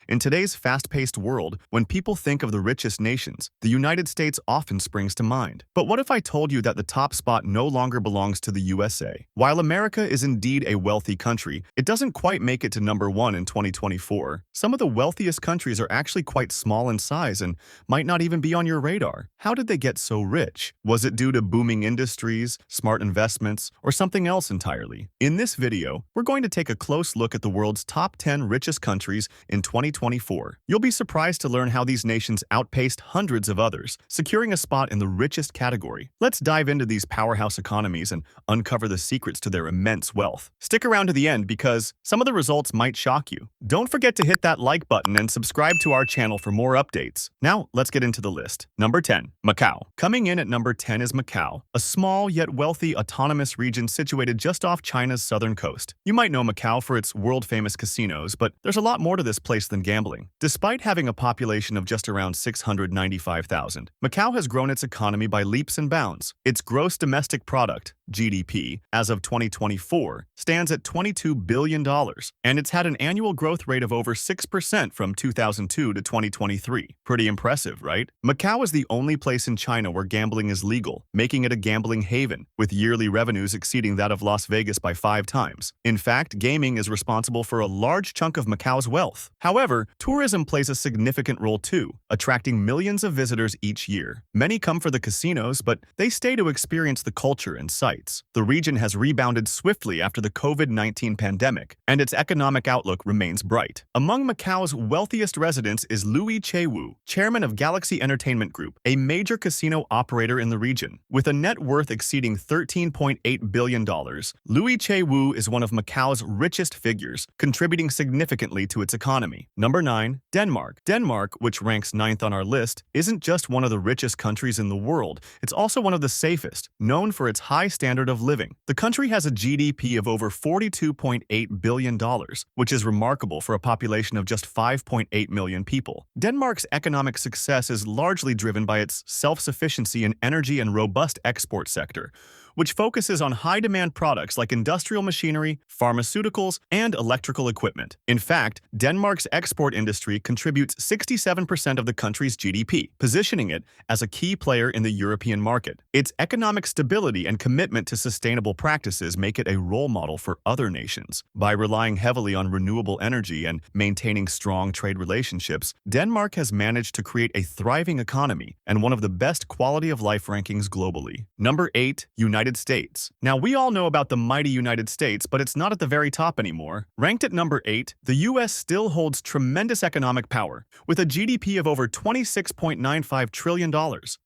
In today's fast-paced world, when people think of the richest nations, the United States often springs to mind. But what if I told you that the top spot no longer belongs to the USA? While America is indeed a wealthy country, it doesn't quite make it to number one in 2024. Some of the wealthiest countries are actually quite small in size and might not even be on your radar. How did they get so rich? Was it due to booming industries, smart investments, or something else entirely? In this video, we're going to take a close look at the world's top 10 richest countries in 2024. You'll be surprised to learn how these nations outpaced hundreds of others, securing a spot in the richest category. Let's dive into these powerhouse economies and uncover the secrets to their immense wealth. Stick around to the end because some of the results might shock you. Don't forget to hit that like button and subscribe to our channel for more updates. Now, let's get into the list. Number 10. Macau. Coming in at number 10 is Macau, a small yet wealthy autonomous region situated just off China's southern coast. You might know Macau for its world-famous casinos, but there's a lot more to this place than gambling. Despite having a population of just around 695,000, Macau has grown its economy by leaps and bounds. Its gross domestic product, GDP, as of 2024, stands at $22 billion, and it's had an annual growth rate of over 6% from 2002 to 2023. Pretty impressive, right? Macau is the only place in China where gambling is legal, making it a gambling haven, with yearly revenues exceeding that of Las Vegas by 5 times. In fact, gaming is responsible for a large chunk of Macau's wealth. However, tourism plays a significant role too, attracting millions of visitors each year. Many come for the casinos, but they stay to experience the culture and sights. The region has rebounded swiftly after the COVID-19 pandemic, and its economic outlook remains bright. Among Macau's wealthiest residents is Louis Che-Wu, chairman of Galaxy Entertainment Group, a major casino operator in the region. With a net worth exceeding $13.8 billion, Louis Che-Wu is one of Macau's richest figures, contributing significantly to its economy. Number 9. Denmark. Denmark, which ranks 9th on our list, isn't just one of the richest countries in the world, it's also one of the safest, known for its high standard of living. The country has a GDP of over $42.8 billion, which is remarkable for a population of just 5.8 million people. Denmark's economic success is largely driven by its self-sufficiency in energy and robust export sector, which focuses on high-demand products like industrial machinery, pharmaceuticals, and electrical equipment. In fact, Denmark's export industry contributes 67% of the country's GDP, positioning it as a key player in the European market. Its economic stability and commitment to sustainable practices make it a role model for other nations. By relying heavily on renewable energy and maintaining strong trade relationships, Denmark has managed to create a thriving economy and one of the best quality of life rankings globally. Number 8. United States. Now, we all know about the mighty United States, but it's not at the very top anymore. Ranked at number 8, the US still holds tremendous economic power, with a GDP of over $26.95 trillion.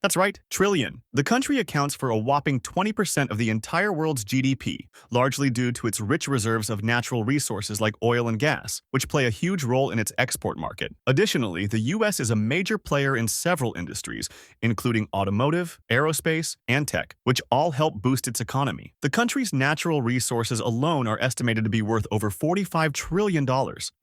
That's right, trillion. The country accounts for a whopping 20% of the entire world's GDP, largely due to its rich reserves of natural resources like oil and gas, which play a huge role in its export market. Additionally, the US is a major player in several industries, including automotive, aerospace, and tech, which all help boost its economy. The country's natural resources alone are estimated to be worth over $45 trillion,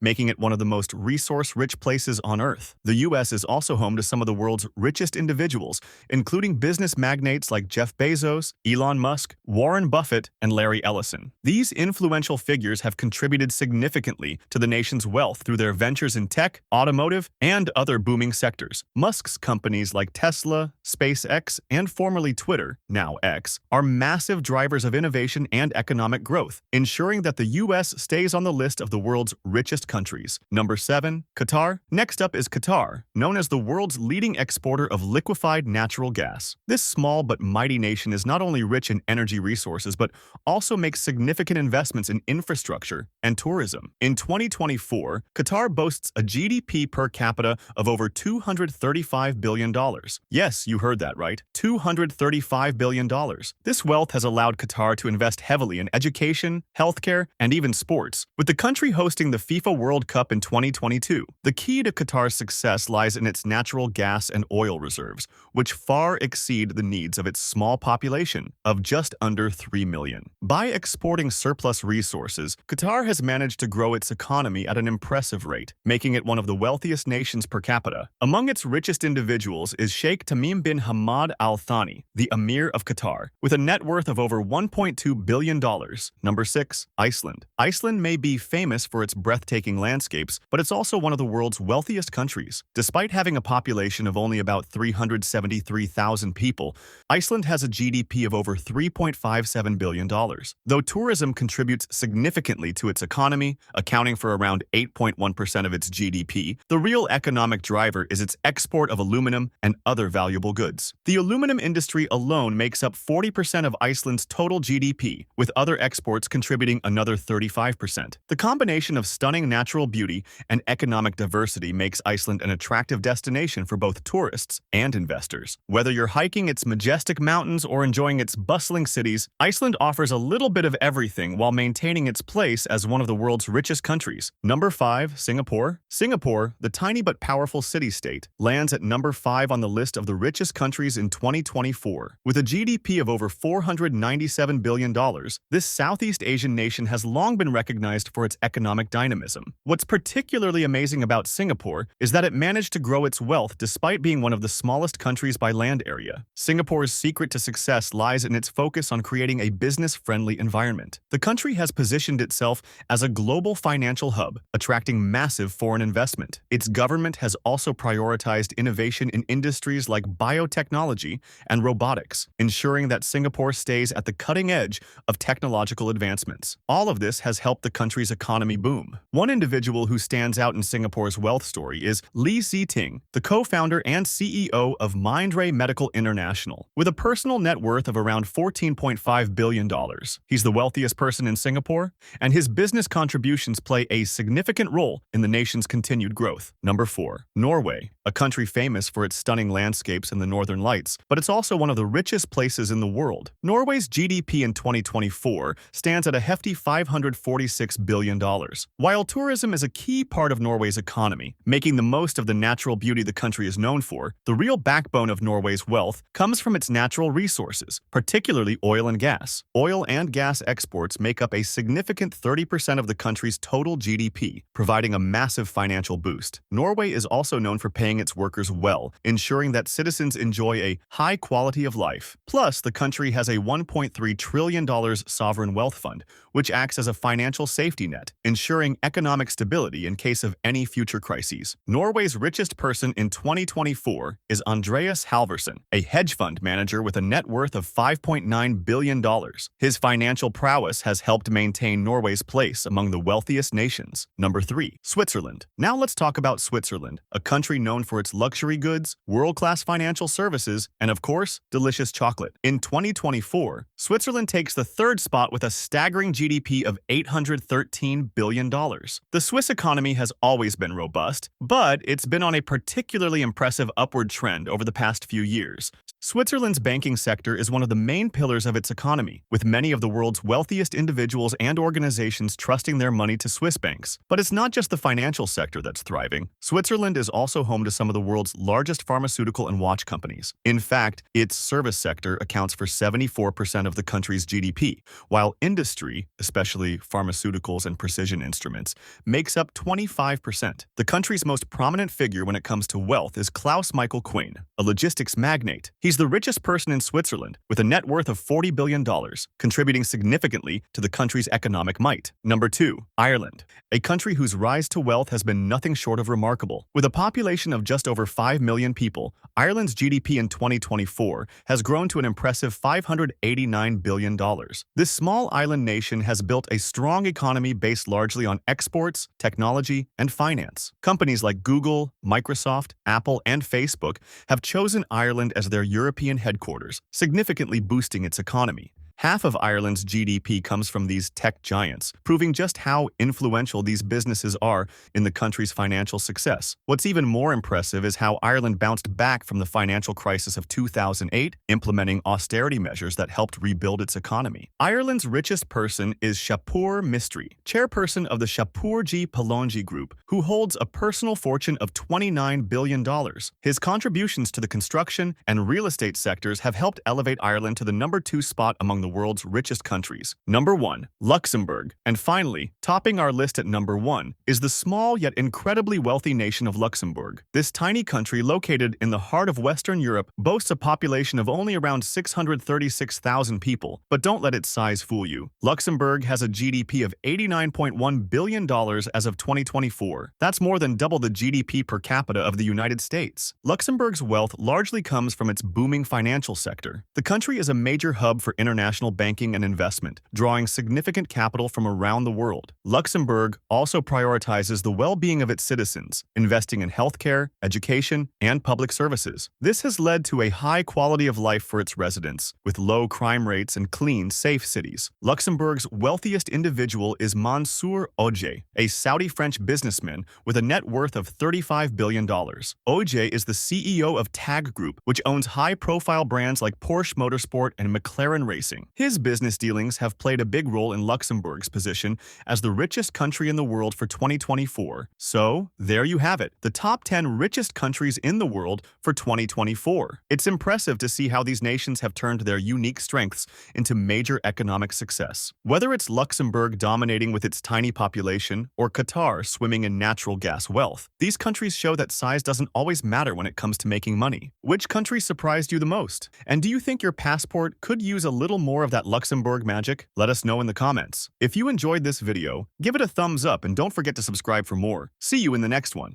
making it one of the most resource-rich places on Earth. The U.S. is also home to some of the world's richest individuals, including business magnates like Jeff Bezos, Elon Musk, Warren Buffett, and Larry Ellison. These influential figures have contributed significantly to the nation's wealth through their ventures in tech, automotive, and other booming sectors. Musk's companies like Tesla, SpaceX, and formerly Twitter, now X, are massive drivers of innovation and economic growth, ensuring that the U.S. stays on the list of the world's richest countries. Number 7. Qatar. Next up is Qatar, known as the world's leading exporter of liquefied natural gas. This small but mighty nation is not only rich in energy resources, but also makes significant investments in infrastructure and tourism. In 2024, Qatar boasts a GDP per capita of over $235 billion. Yes, you heard that right, $235 billion. This wealth has allowed Qatar to invest heavily in education, healthcare, and even sports, with the country hosting the FIFA World Cup in 2022. The key to Qatar's success lies in its natural gas and oil reserves, which far exceed the needs of its small population of just under 3 million. By exporting surplus resources, Qatar has managed to grow its economy at an impressive rate, making it one of the wealthiest nations per capita. Among its richest individuals is Sheikh Tamim bin Hamad Al Thani, the Emir of Qatar, with a net worth of over $1.2 billion. Number 6. Iceland. Iceland may be famous for its breathtaking landscapes, but it's also one of the world's wealthiest countries. Despite having a population of only about 373,000 people, Iceland has a GDP of over $3.57 billion. Though tourism contributes significantly to its economy, accounting for around 8.1% of its GDP, the real economic driver is its export of aluminum and other valuable goods. The aluminum industry alone makes up 40% of Iceland's total GDP, with other exports contributing another 35%. The combination of stunning natural beauty and economic diversity makes Iceland an attractive destination for both tourists and investors. Whether you're hiking its majestic mountains or enjoying its bustling cities, Iceland offers a little bit of everything while maintaining its place as one of the world's richest countries. Number 5. Singapore. Singapore, the tiny but powerful city-state, lands at number 5 on the list of the richest countries in 2024. With a GDP of over $497 billion, this Southeast Asian nation has long been recognized for its economic dynamism. What's particularly amazing about Singapore is that it managed to grow its wealth despite being one of the smallest countries by land area. Singapore's secret to success lies in its focus on creating a business-friendly environment. The country has positioned itself as a global financial hub, attracting massive foreign investment. Its government has also prioritized innovation in industries like biotechnology and robotics, ensuring that Singapore stays at the cutting edge of technological advancements. All of this has helped the country's economy boom. One individual who stands out in Singapore's wealth story is Lee Ting, the co-founder and CEO of Mindray Medical International, with a personal net worth of around $14.5 billion. He's the wealthiest person in Singapore, and his business contributions play a significant role in the nation's continued growth. Number 4. Norway, a country famous for its stunning landscapes and the northern lights, but it's also one of the richest places in the world. Norway's GDP in 2024 stands at a hefty $546 billion. While tourism is a key part of Norway's economy, making the most of the natural beauty the country is known for, the real backbone of Norway's wealth comes from its natural resources, particularly oil and gas. Oil and gas exports make up a significant 30% of the country's total GDP, providing a massive financial boost. Norway is also known for paying its workers well, ensuring that citizens enjoy a high quality of life. Plus, the country has a $1.3 trillion sovereign wealth fund, which acts as a financial safety net, ensuring economic stability in case of any future crises. Norway's richest person in 2024 is Andreas Halvorsen, a hedge fund manager with a net worth of $5.9 billion. His financial prowess has helped maintain Norway's place among the wealthiest nations. Number 3. Switzerland. Now let's talk about Switzerland, a country known for its luxury goods, world-class financial services, and of course, delicious chocolate. In 2024, Switzerland takes the 3rd spot with a staggering GDP of $813 billion. The Swiss economy has always been robust, but it's been on a particularly impressive upward trend over the past few years. Switzerland's banking sector is one of the main pillars of its economy, with many of the world's wealthiest individuals and organizations trusting their money to Swiss banks. But it's not just the financial sector that's thriving. Switzerland is also home to some of the world's largest pharmaceutical and watch companies. In fact, its service sector accounts for 74% of the country's GDP, while industry, especially pharmaceuticals and precision instruments, makes up 25%. The country's most prominent figure when it comes to wealth is Klaus Michael Quinn, a logistics magnate. He's the richest person in Switzerland, with a net worth of $40 billion, contributing significantly to the country's economic might. Number 2. Ireland, a country whose rise to wealth has been nothing short of remarkable. With a population of just over 5 million people, Ireland's GDP in 2024 has grown to an impressive $589 billion. This small island nation has built a strong economy based largely on exports, technology, and finance. Companies like Google, Microsoft, Apple, and Facebook have chosen Ireland as their European headquarters, significantly boosting its economy. Half of Ireland's GDP comes from these tech giants, proving just how influential these businesses are in the country's financial success. What's even more impressive is how Ireland bounced back from the financial crisis of 2008, implementing austerity measures that helped rebuild its economy. Ireland's richest person is Shapur Mistry, chairperson of the Shapurji Pallonji Group, who holds a personal fortune of $29 billion. His contributions to the construction and real estate sectors have helped elevate Ireland to the number 2 spot among the the world's richest countries. Number 1. Luxembourg. And finally, topping our list at number 1 is the small yet incredibly wealthy nation of Luxembourg. This tiny country located in the heart of Western Europe boasts a population of only around 636,000 people, but don't let its size fool you. Luxembourg has a GDP of $89.1 billion as of 2024. That's more than double the GDP per capita of the United States. Luxembourg's wealth largely comes from its booming financial sector. The country is a major hub for international banking and investment, drawing significant capital from around the world. Luxembourg also prioritizes the well-being of its citizens, investing in healthcare, education, and public services. This has led to a high quality of life for its residents, with low crime rates and clean, safe cities. Luxembourg's wealthiest individual is Mansour Oje, a Saudi-French businessman with a net worth of $35 billion. Oje is the CEO of TAG Group, which owns high-profile brands like Porsche Motorsport and McLaren Racing. His business dealings have played a big role in Luxembourg's position as the richest country in the world for 2024. So, there you have it, the top 10 richest countries in the world for 2024. It's impressive to see how these nations have turned their unique strengths into major economic success. Whether it's Luxembourg dominating with its tiny population or Qatar swimming in natural gas wealth, these countries show that size doesn't always matter when it comes to making money. Which country surprised you the most? And do you think your passport could use a little more of that Luxembourg magic? Let us know in the comments. If you enjoyed this video, give it a thumbs up and don't forget to subscribe for more. See you in the next one.